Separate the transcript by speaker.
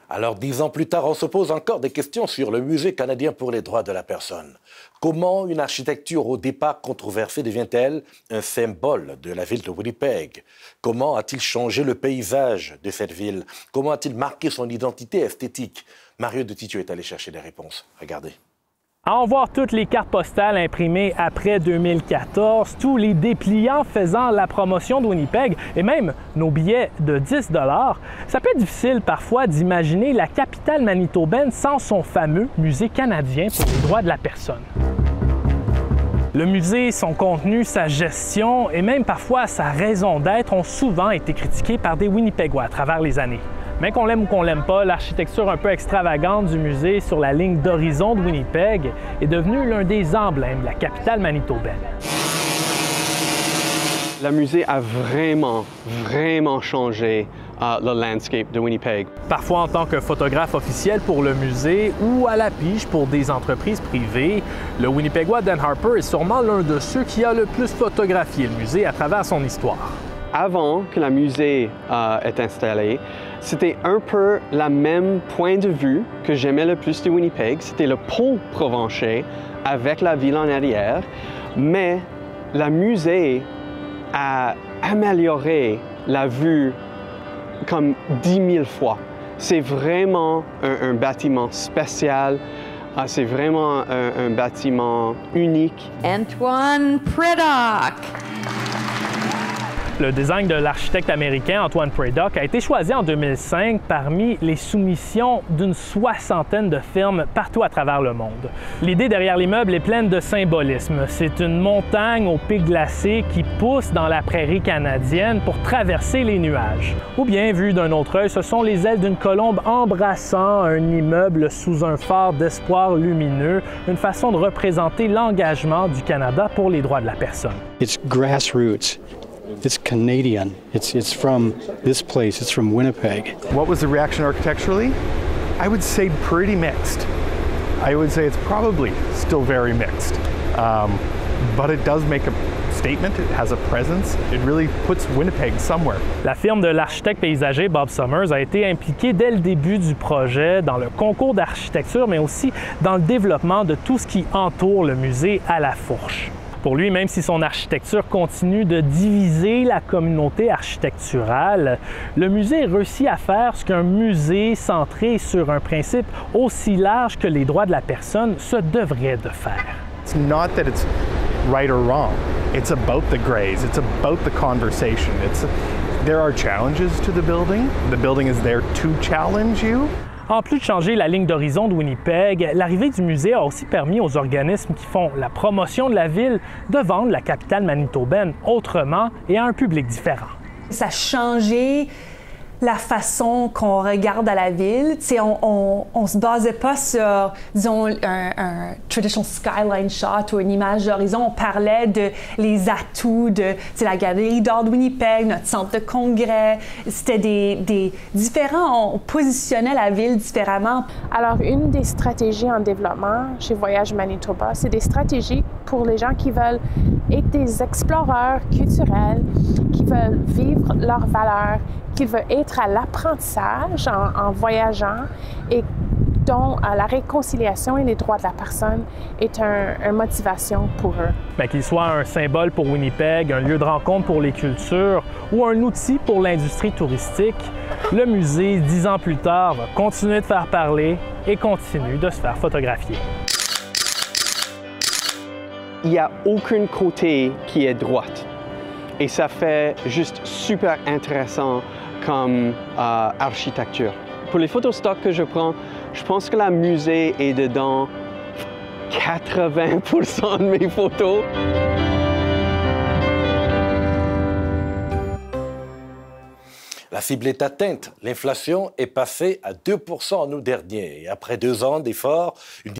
Speaker 1: Alors, 10 ans plus tard, on se pose encore des questions sur le Musée canadien pour les droits de la personne. Comment une architecture au départ controversée devient-elle un symbole de la ville de Winnipeg? Comment a-t-il changé le paysage de cette ville? Comment a-t-il marqué son identité esthétique? Mario de Titio est allé chercher les réponses. Regardez.
Speaker 2: À en voir toutes les cartes postales imprimées après 2014, tous les dépliants faisant la promotion de Winnipeg et même nos billets de 10 $, ça peut être difficile parfois d'imaginer la capitale manitobaine sans son fameux musée canadien pour les droits de la personne. Le musée, son contenu, sa gestion et même parfois sa raison d'être ont souvent été critiqués par des Winnipegois à travers les années. Mais qu'on l'aime ou qu'on l'aime pas, l'architecture un peu extravagante du musée sur la ligne d'horizon de Winnipeg est devenue l'un des emblèmes de la capitale manitobaine.
Speaker 3: Le musée a vraiment changé le landscape de Winnipeg.
Speaker 2: Parfois en tant que photographe officiel pour le musée ou à la pige pour des entreprises privées, le Winnipegois Dan Harper est sûrement l'un de ceux qui a le plus photographié le musée à travers son histoire.
Speaker 3: Avant que le musée est installé, c'était un peu le même point de vue que j'aimais le plus de Winnipeg. C'était le pôle provençal avec la ville en arrière, mais le musée a amélioré la vue comme 10 000 fois. C'est vraiment un bâtiment spécial, c'est vraiment un bâtiment unique.
Speaker 4: Antoine Predock.
Speaker 2: Le design de l'architecte américain Antoine Predock a été choisi en 2005 parmi les soumissions d'une soixantaine de firmes partout à travers le monde. L'idée derrière l'immeuble est pleine de symbolisme. C'est une montagne au pic glacé qui pousse dans la prairie canadienne pour traverser les nuages. Ou bien, vu d'un autre œil, ce sont les ailes d'une colombe embrassant un immeuble sous un phare d'espoir lumineux, une façon de représenter l'engagement du Canada pour les droits de la personne.
Speaker 5: It's grassroots. It's Canadian. It's from this place. It's from Winnipeg.
Speaker 6: What was the reaction architecturally? I would say pretty mixed. I would say it's probably still very mixed. But it does make a statement. It has a presence. It really puts Winnipeg somewhere.
Speaker 2: La firme de l'architecte paysager Bob Summers a été impliquée dès le début du projet dans le concours d'architecture, mais aussi dans le développement de tout ce qui entoure le musée à la fourche. Pour lui, même si son architecture continue de diviser la communauté architecturale, le musée réussit à faire ce qu'un musée centré sur un principe aussi large que les droits de la personne se devrait de faire.
Speaker 6: It's not that it's right or wrong. It's about the grays. It's about the conversation. There are challenges to the building. The building is there to challenge you.
Speaker 2: En plus de changer la ligne d'horizon de Winnipeg, l'arrivée du musée a aussi permis aux organismes qui font la promotion de la ville de vendre la capitale manitobaine autrement et à un public différent.
Speaker 4: Ça a changé la façon qu'on regarde à la ville. On se basait pas sur, disons, un traditional skyline shot ou une image d'horizon. On parlait de les atouts de la galerie d'art de Winnipeg, notre centre de congrès. C'était des différents. On positionnait la ville différemment.
Speaker 7: Alors, une des stratégies en développement chez Voyage Manitoba, c'est des stratégies pour les gens qui veulent être des exploreurs culturels, qui veulent vivre leurs valeurs, qui veulent être à l'apprentissage en voyageant et dont la réconciliation et les droits de la personne est une motivation pour eux.
Speaker 2: Bien, qu'il soit un symbole pour Winnipeg, un lieu de rencontre pour les cultures ou un outil pour l'industrie touristique, le musée, 10 ans plus tard, va continuer de faire parler et continue de se faire photographier.
Speaker 3: Il n'y a aucun côté qui est droite. Et ça fait juste super intéressant comme architecture. Pour les photos stock que je prends, je pense que le musée est dedans 80% de mes photos.
Speaker 1: La cible est atteinte. L'inflation est passée à 2% en août dernier. Et après 2 ans d'efforts, une